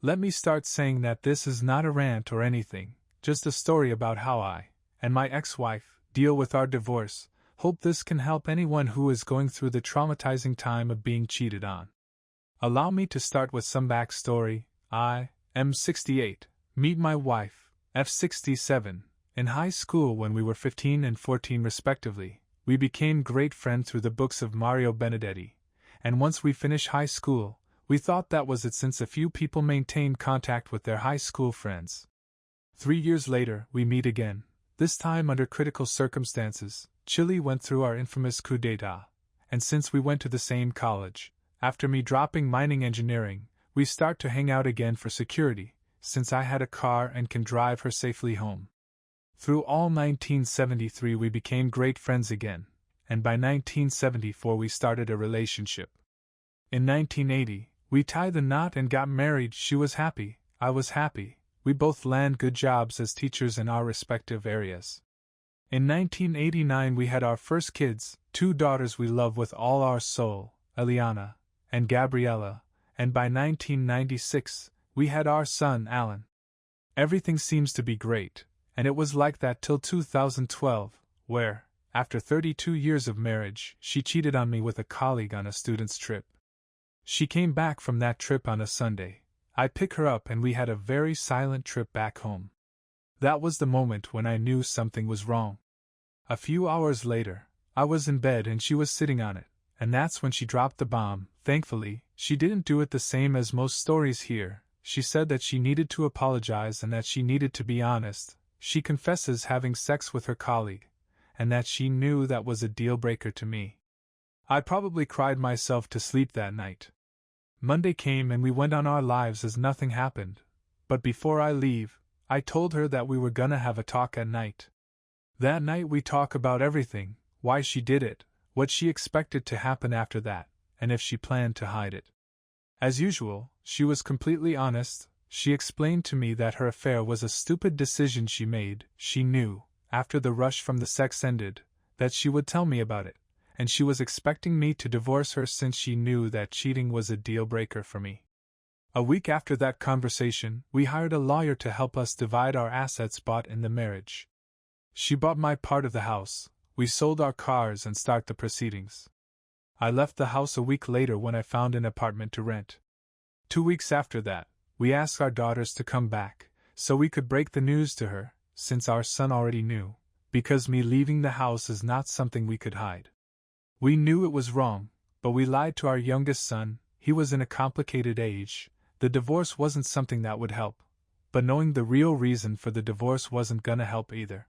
Let me start saying that this is not a rant or anything, just a story about how I, and my ex-wife, deal with our divorce. Hope this can help anyone who is going through the traumatizing time of being cheated on. Allow me to start with some backstory. I am 68, meet my wife, F67, in high school when we were 15 and 14 respectively. We became great friends through the books of Mario Benedetti, and once we finished high school, we thought that was it since a few people maintained contact with their high school friends. 3 years later, we meet again, this time under critical circumstances. Chile went through our infamous coup d'etat, and since we went to the same college, after me dropping mining engineering, we start to hang out again for security, since I had a car and can drive her safely home. Through all 1973 we became great friends again, and by 1974 we started a relationship. In 1980, we tied the knot and got married. She was happy, I was happy, we both land good jobs as teachers in our respective areas. In 1989 we had our first kids, 2 daughters we love with all our soul, Eliana and Gabriella, and by 1996, we had our son Alan. Everything seems to be great, and it was like that till 2012, where, after 32 years of marriage, she cheated on me with a colleague on a student's trip. She came back from that trip on a Sunday. I pick her up and we had a very silent trip back home. That was the moment when I knew something was wrong. A few hours later, I was in bed and she was sitting on it, and that's when she dropped the bomb. Thankfully, she didn't do it the same as most stories here. She said that she needed to apologize and that she needed to be honest. She confesses having sex with her colleague, and that she knew that was a deal-breaker to me. I probably cried myself to sleep that night. Monday came and we went on our lives as nothing happened, but before I leave, I told her that we were gonna have a talk at night. That night we talk about everything, why she did it, what she expected to happen after that, and if she planned to hide it. As usual, she was completely honest. She explained to me that her affair was a stupid decision she made. She knew, after the rush from the sex ended, that she would tell me about it, and she was expecting me to divorce her since she knew that cheating was a deal-breaker for me. A week after that conversation, we hired a lawyer to help us divide our assets bought in the marriage. She bought my part of the house, we sold our cars and start the proceedings. I left the house a week later when I found an apartment to rent. 2 weeks after that, we asked our daughters to come back, so we could break the news to her, since our son already knew, because me leaving the house is not something we could hide. We knew it was wrong, but we lied to our youngest son. He was in a complicated age. The divorce wasn't something that would help, but knowing the real reason for the divorce wasn't gonna help either.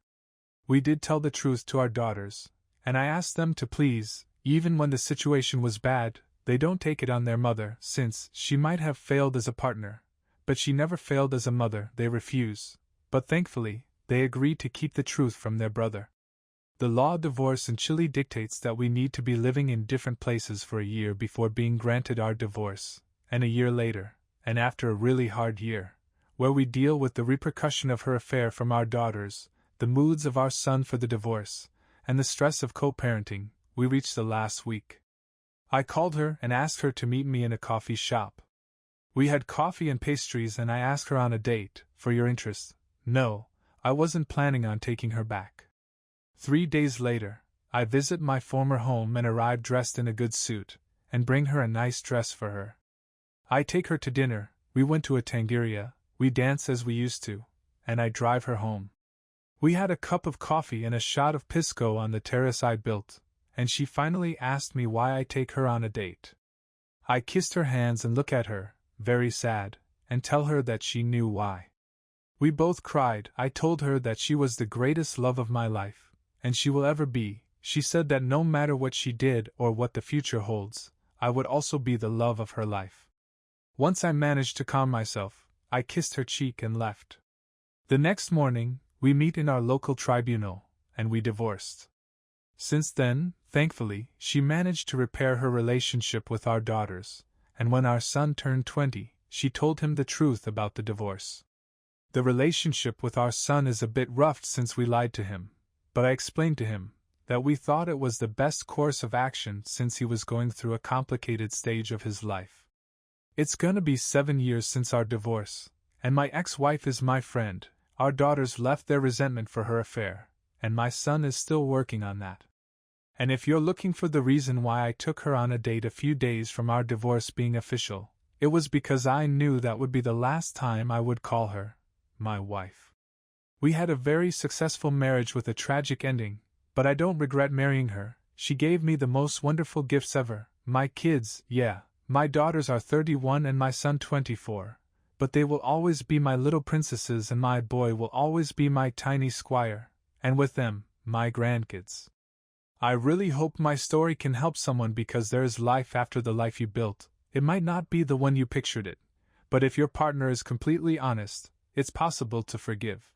We did tell the truth to our daughters, and I asked them to please, even when the situation was bad, they don't take it on their mother, since she might have failed as a partner, but she never failed as a mother. They refuse, but thankfully, they agreed to keep the truth from their brother. The law of divorce in Chile dictates that we need to be living in different places for a year before being granted our divorce, and a year later, and after a really hard year, where we deal with the repercussion of her affair from our daughters, the moods of our son for the divorce, and the stress of co-parenting, we reached the last week. I called her and asked her to meet me in a coffee shop. We had coffee and pastries and I asked her on a date, for your interest. No, I wasn't planning on taking her back. 3 days later, I visit my former home and arrive dressed in a good suit, and bring her a nice dress for her. I take her to dinner, we went to a tangeria, we dance as we used to, and I drive her home. We had a cup of coffee and a shot of pisco on the terrace I built, and she finally asked me why I take her on a date. I kissed her hands and look at her, very sad, and tell her that she knew why. We both cried. I told her that she was the greatest love of my life, and she will ever be. She said that no matter what she did or what the future holds, I would also be the love of her life. Once I managed to calm myself, I kissed her cheek and left. The next morning, we meet in our local tribunal, and we divorced. Since then, thankfully, she managed to repair her relationship with our daughters, and when our son turned 20, she told him the truth about the divorce. The relationship with our son is a bit rough since we lied to him, but I explained to him that we thought it was the best course of action since he was going through a complicated stage of his life. It's gonna be 7 years since our divorce, and my ex-wife is my friend. Our daughters left their resentment for her affair, and my son is still working on that. And if you're looking for the reason why I took her on a date a few days from our divorce being official, it was because I knew that would be the last time I would call her my wife. We had a very successful marriage with a tragic ending, but I don't regret marrying her. She gave me the most wonderful gifts ever. My kids, yeah, my daughters are 31 and my son 24, but they will always be my little princesses and my boy will always be my tiny squire, and with them, my grandkids. I really hope my story can help someone because there is life after the life you built. It might not be the one you pictured it, but if your partner is completely honest, it's possible to forgive.